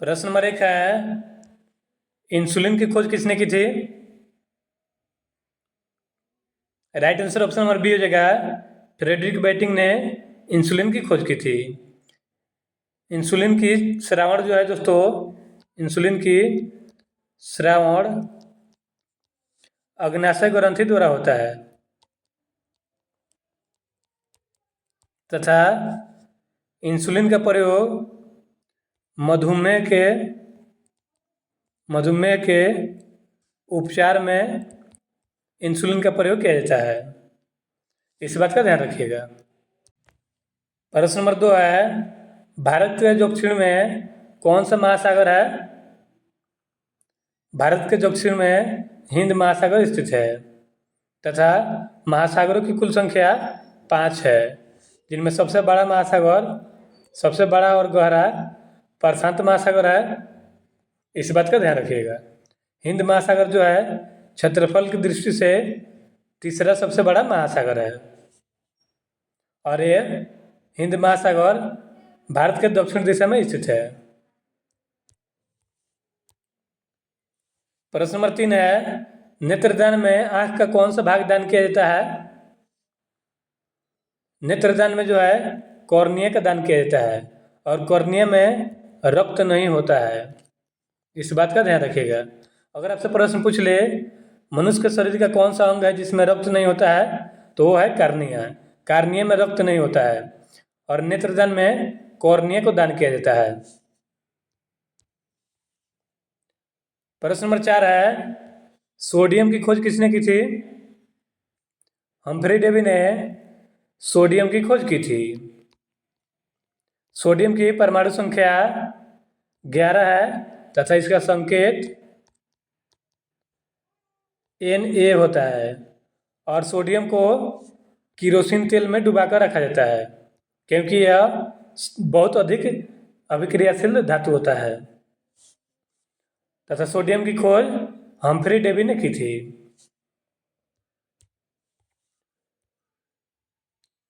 प्रश्न नंबर 1 है, इंसुलिन की खोज किसने की थी? Right answer option number B हो जाएगा, फ्रेडरिक बेटिंग ने इंसुलिन की खोज की थी। इंसुलिन की श्रावण जो है दोस्तों, इंसुलिन की श्रावण अग्नाशय ग्रंथि द्वारा होता है तथा इंसुलिन का प्रयोग मधुमेह के उपचार में इंसुलिन का प्रयोग किया जाता है। इस बात का ध्यान रखिएगा। प्रश्न नंबर 2 है, भारत के दक्षिण में कौन सा महासागर है? भारत के दक्षिण में हिंद महासागर स्थित है तथा महासागरों की कुल संख्या 5 है, जिनमें सबसे बड़ा और गहरा प्रशांत महासागर है। इस बात का ध्यान रखिएगा। हिंद महासागर जो है क्षेत्रफल की दृष्टि से तीसरा सबसे बड़ा महासागर है और ये हिंद महासागर भारत के दक्षिण दिशा में स्थित है। प्रश्न नंबर 3 है, नेत्रदान में आंख का कौन सा भाग दान किया जाता है? नेत्रदान में जो है कॉर्निया का दान किया जाता है और कॉर्निया में रक्त नहीं होता है। इस बात का ध्यान रखिएगा। अगर आपसे प्रश्न पूछ ले मनुष्य के शरीर का कौन सा अंग है जिसमें रक्त नहीं होता है, तो वो है कार्निया। कार्निया में रक्त नहीं होता है और नेत्रदान में कॉर्निया को दान किया जाता है। प्रश्न नंबर 4 है, सोडियम की खोज किसने की थी? हम्फ्री डेवी ने सोडियम की खोज की थी। सोडियम की परमाणु संख्या 11 है तथा इसका संकेत Na होता है और सोडियम को किरोसिन तेल में डुबाकर रखा जाता है क्योंकि यह बहुत अधिक अभिक्रियाशील धातु होता है तथा सोडियम की खोज हम्फ्री डेवी ने की थी।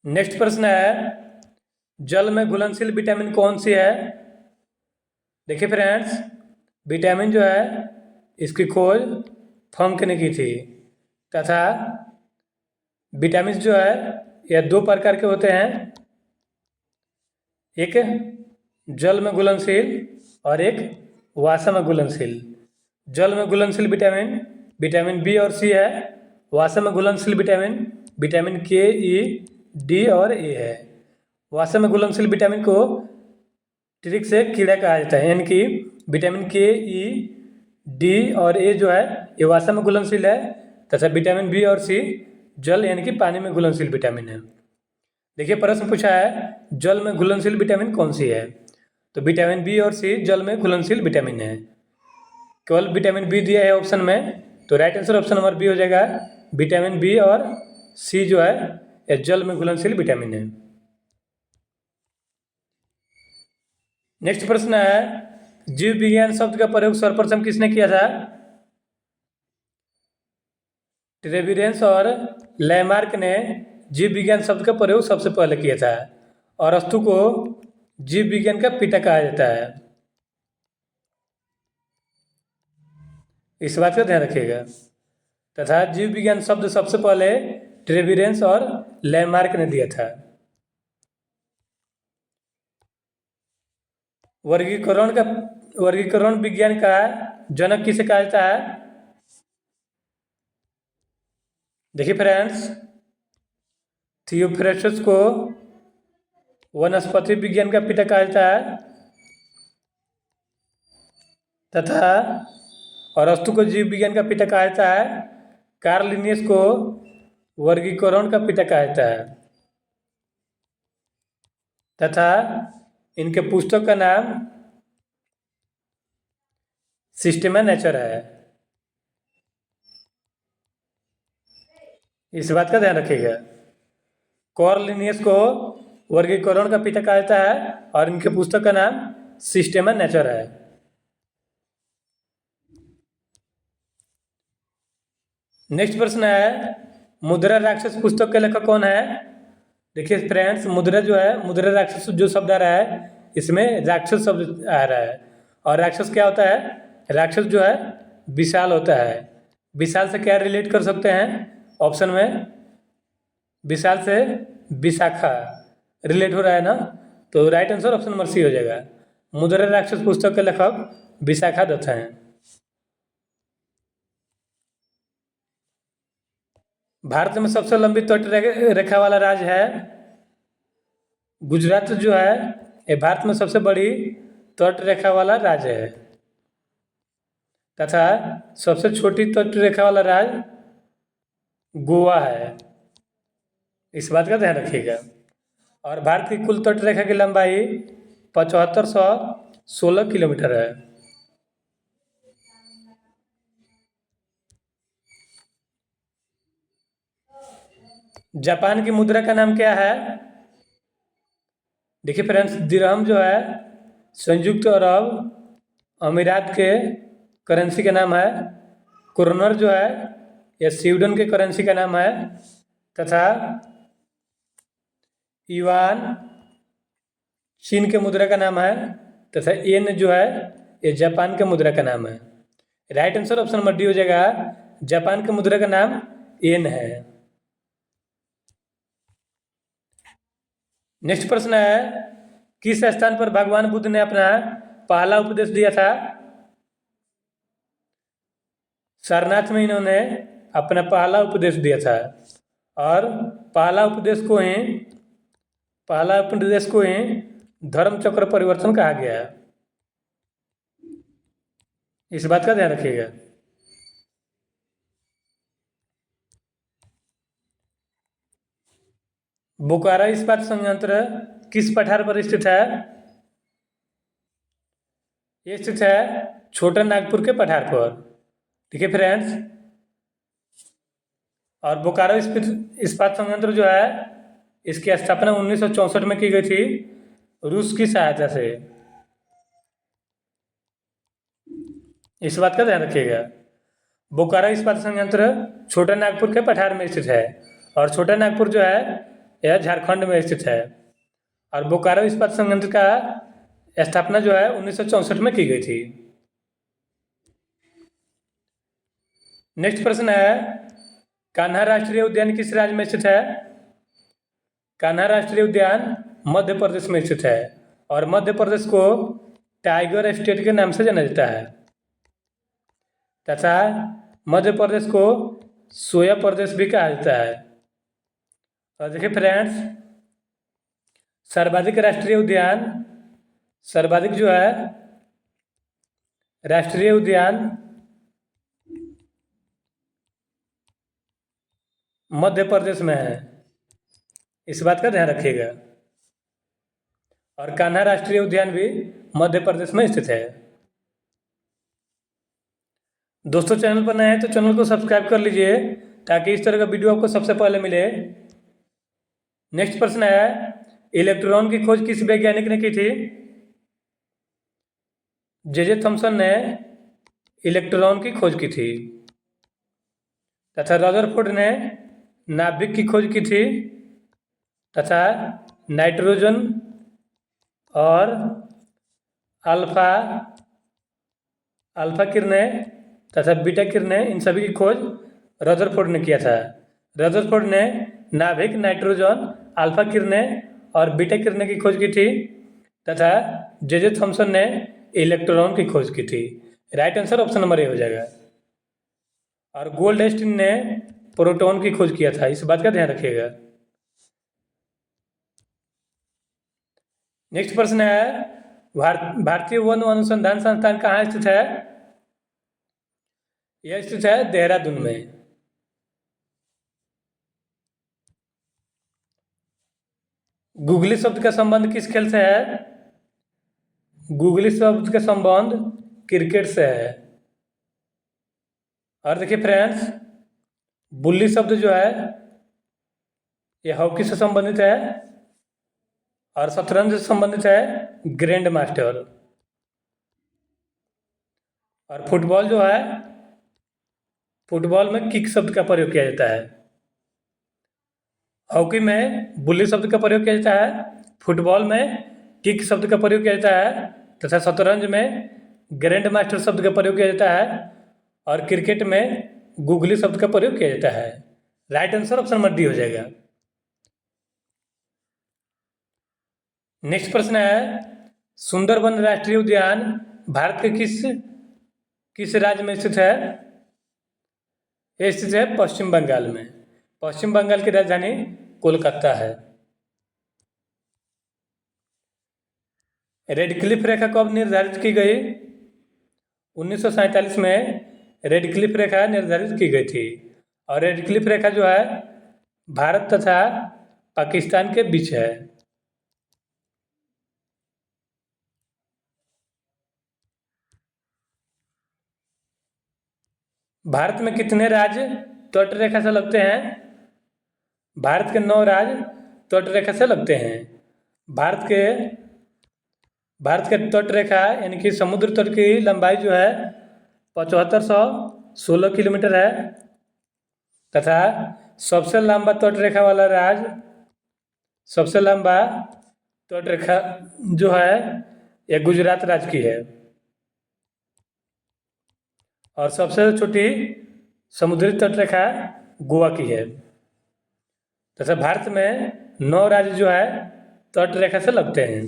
नेक्स्ट प्रश्न है, जल में घुलनशील विटामिन कौन सी है? देखिए फ्रेंड्स, विटामिन जो है इसकी खोज फंक ने की थी तथा विटामिन जो है यह 2 प्रकार के होते हैं, एक जल में घुलनशील और एक वासा में घुलनशील। जल में घुलनशील विटामिन बी और सी है। वासा में घुलनशील विटामिन के, ई, डी और ए है। वासा में घुलनशील विटामिन को ट्रिक से कीड़ा कहा जाता है, यानी कि विटामिन के, ई, डी और ए जो है ये वासा में घुलनशील है तथा विटामिन बी और सी जल यानी कि पानी में घुलनशील विटामिन है। देखिए प्रश्न पूछा है जल में घुलनशील विटामिन कौन सी है, तो विटामिन बी और सी जल में घुलनशील विटामिन है। केवल विटामिन बी दिया है ऑप्शन में, तो right answer option number B हो जाएगा। विटामिन बी और सी जो है यह जल में घुलनशील विटामिन है। नेक्स्ट प्रश्न है, जीव विज्ञान शब्द का प्रयोग सर्वप्रथम किसने किया था? ट्रेविरेंस और लैमार्क ने जीव विज्ञान शब्द का प्रयोग सबसे पहले किया था और अरस्तु को जीव विज्ञान का पिता कहा जाता है। इस बात का ध्यान रखिएगा। तथा जीव विज्ञान शब्द सबसे पहले ट्रेविरेंस और लैमार्क ने दिया था। वर्गीकरण विज्ञान का जनक किसे कहा जाता है? देखिए फ्रेंड्स, थियोफ्रेस्टस को वनस्पति विज्ञान का पिता कहा जाता है तथा अरस्तु को जीव विज्ञान का पिता कहा जाता है। कार्ल लिनियस को वर्गीकरण का पिता कहा जाता है तथा इनके पुस्तक का नाम सिस्टेमा नेचर है। इस बात का ध्यान रखिएगा। कार्ल लिनियस को वर्गीकरण का पिता कहा जाता है और इनके पुस्तक का नाम सिस्टेमा नेचर है। नेक्स्ट प्रश्न है, मुद्रा राक्षस पुस्तक के लेखक कौन है? देखिए फ्रेंड्स, मुद्रा राक्षस जो शब्द आ रहा है इसमें राक्षस शब्द आ रहा है और राक्षस क्या होता है? राक्षस जो है विशाल होता है। विशाल से क्या रिलेट कर सकते हैं? ऑप्शन में विशाल से विशाखा रिलेट हो रहा है ना, तो right answer option number C हो जाएगा। मुद्रा राक्षस पुस्तक के लेखक विशाखा दत्त हैं। भारत में सबसे लंबी तट रेखा वाला राज्य है गुजरात जो है, ये भारत में सबसे बड़ी तट रेखा वाला राज्य है। तथा सबसे छोटी तट रेखा वाला राज्य गोवा है, इस बात का ध्यान रखिएगा। और भारत की कुल तट रेखा की लंबाई 7516 किलोमीटर है। जापान की मुद्रा का नाम क्या है? देखिए फ्रेंड्स, दिरहम जो है संयुक्त अरब अमीरात के करेंसी का नाम है। क्रोनर जो है यह स्वीडन के करेंसी का नाम है। तथा युआन चीन के मुद्रा का नाम है। तथा येन जो है ये जापान के मुद्रा का नाम है। Right answer option number D हो जाएगा। जापान के मुद्रा का नाम येन है। नेक्स्ट प्रश्न है, किस स्थान पर भगवान बुद्ध ने अपना पहला उपदेश दिया था? सारनाथ में इन्होंने अपना पहला उपदेश दिया था। और पहला उपदेश को ही धर्म चक्र परिवर्तन कहा गया है, इस बात का ध्यान रखिएगा। बोकारो इस्पात संयंत्र किस पठार पर स्थित है? ये स्थित है छोटा नागपुर के पठार पर। ठीक है फ्रेंड्स, और बोकारो इस्पात संयंत्र जो है इसकी स्थापना 1964 में की गई थी रूस की सहायता से, इस बात का ध्यान रखिएगा। बोकारो इस्पात संयंत्र छोटा नागपुर के पठार में स्थित है। और छोटा नागपुर जो है यह झारखंड में स्थित है। और बोकारो इस्पात संयंत्र का स्थापना जो है 1964 में की गई थी। नेक्स्ट प्रश्न है, कान्हा राष्ट्रीय उद्यान किस राज्य में स्थित है? कान्हा राष्ट्रीय उद्यान मध्य प्रदेश में स्थित है। और मध्य प्रदेश को टाइगर स्टेट के नाम से जाना जाता है। तथा मध्य प्रदेश को सोया प्रदेश भी कहा जाता है। और देखिए फ्रेंड्स, सर्वाधिक जो है राष्ट्रीय उद्यान मध्य प्रदेश में है, इस बात का ध्यान रखिएगा। और कान्हा राष्ट्रीय उद्यान भी मध्य प्रदेश में स्थित है। दोस्तों, चैनल पर नए हैं तो चैनल को सब्सक्राइब कर लीजिए ताकि इस तरह का वीडियो आपको सबसे पहले मिले। नेक्स्ट प्रश्न है, इलेक्ट्रॉन की खोज किस वैज्ञानिक ने की थी? जे थॉमसन ने इलेक्ट्रॉन की खोज की थी। तथा रदरफोर्ड ने नाभिक की खोज की थी। तथा नाइट्रोजन और अल्फा किरणें तथा बीटा किरणें, इन सभी की खोज रदरफोर्ड ने किया था। रदरफोर्ड ने नाभिक, नाइट्रोजन, अल्फा किरणें और बीटा किरणें की खोज की थी। तथा जे थॉमसन ने इलेक्ट्रॉन की खोज की थी। Right answer option number A हो जाएगा। और गोल्डस्टीन ने प्रोटॉन की खोज किया था, इस बात का ध्यान रखिएगा। नेक्स्ट प्रश्न है, भारतीय वन अनुसंधान संस्थान कहाँ स्थित है? यह स्थित है देहरादून में। गूगली शब्द का संबंध किस खेल से है? गूगली शब्द का संबंध क्रिकेट से है। और देखिए फ्रेंड्स, बुल्ली शब्द जो है यह हॉकी से संबंधित है। और शतरंज से संबंधित है ग्रैंड मास्टर। और फुटबॉल जो है, फुटबॉल में किक शब्द का प्रयोग किया जाता है। हॉकी में बुल्ली शब्द का प्रयोग किया जाता है, फुटबॉल में किक शब्द का प्रयोग किया जाता है। तथा शतरंज में ग्रैंड मास्टर शब्द का प्रयोग किया जाता है और क्रिकेट में गुगली शब्द का प्रयोग किया जाता है। Right answer option number D हो जाएगा। नेक्स्ट प्रश्न है, सुंदरबन राष्ट्रीय उद्यान भारत के किस राज्य में स्थित है? ये स्थित है पश्चिम बंगाल में। पश्चिम बंगाल की राजधानी कोलकाता है। रेड क्लिफ रेखा कब निर्धारित की गई? 1947 में रेड क्लिफ रेखा निर्धारित की गई थी और रेड क्लिफ रेखा जो है भारत तथा पाकिस्तान के बीच है। भारत में कितने राज्य तट रेखा से लगते हैं? भारत के 9 राज्य तट रेखा से लगते हैं। भारत के तट रेखा यानी कि समुद्र तट की लंबाई जो है 7516 किलोमीटर है तथा सबसे लंबा तट रेखा वाला राज्य, सबसे लंबा तट रेखा जो है यह गुजरात राज्य की है और सबसे छोटी समुद्री तट रेखा गोवा की है तथा भारत में 9 राज्य जो है तट रेखा से लगते हैं।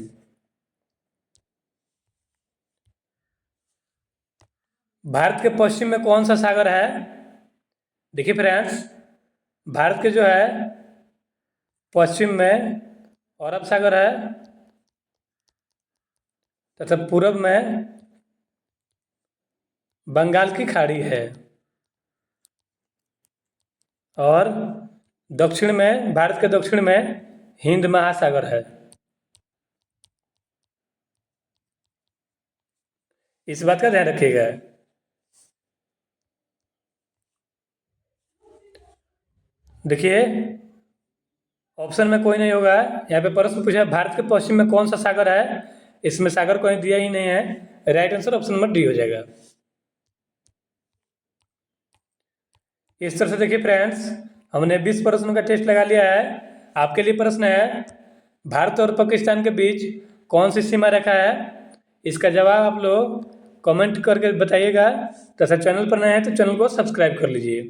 भारत के पश्चिम में कौन सा सागर है? देखिए फ्रेंड्स, भारत के जो है पश्चिम में अरब सागर है तथा पूरब में बंगाल की खाड़ी है और दक्षिण में, भारत के दक्षिण में हिंद महासागर है। इस बात का ध्यान रखिएगा। देखिए ऑप्शन में कोई नहीं होगा। यहाँ पे प्रश्न पूछा है भारत के पश्चिम में कौन सा सागर है, इसमें सागर कोई दिया ही नहीं है। Right answer option number D हो जाएगा। इस तरह से देखिए फ्रेंड्स, हमने 20 प्रश्नों का टेस्ट लगा लिया है। आपके लिए प्रश्न है, भारत और पाकिस्तान के बीच कौन सी सीमा रेखा है? इसका जवाब आप लोग कमेंट करके बताइएगा तथा चैनल पर नए हैं तो चैनल को सब्सक्राइब कर लीजिए।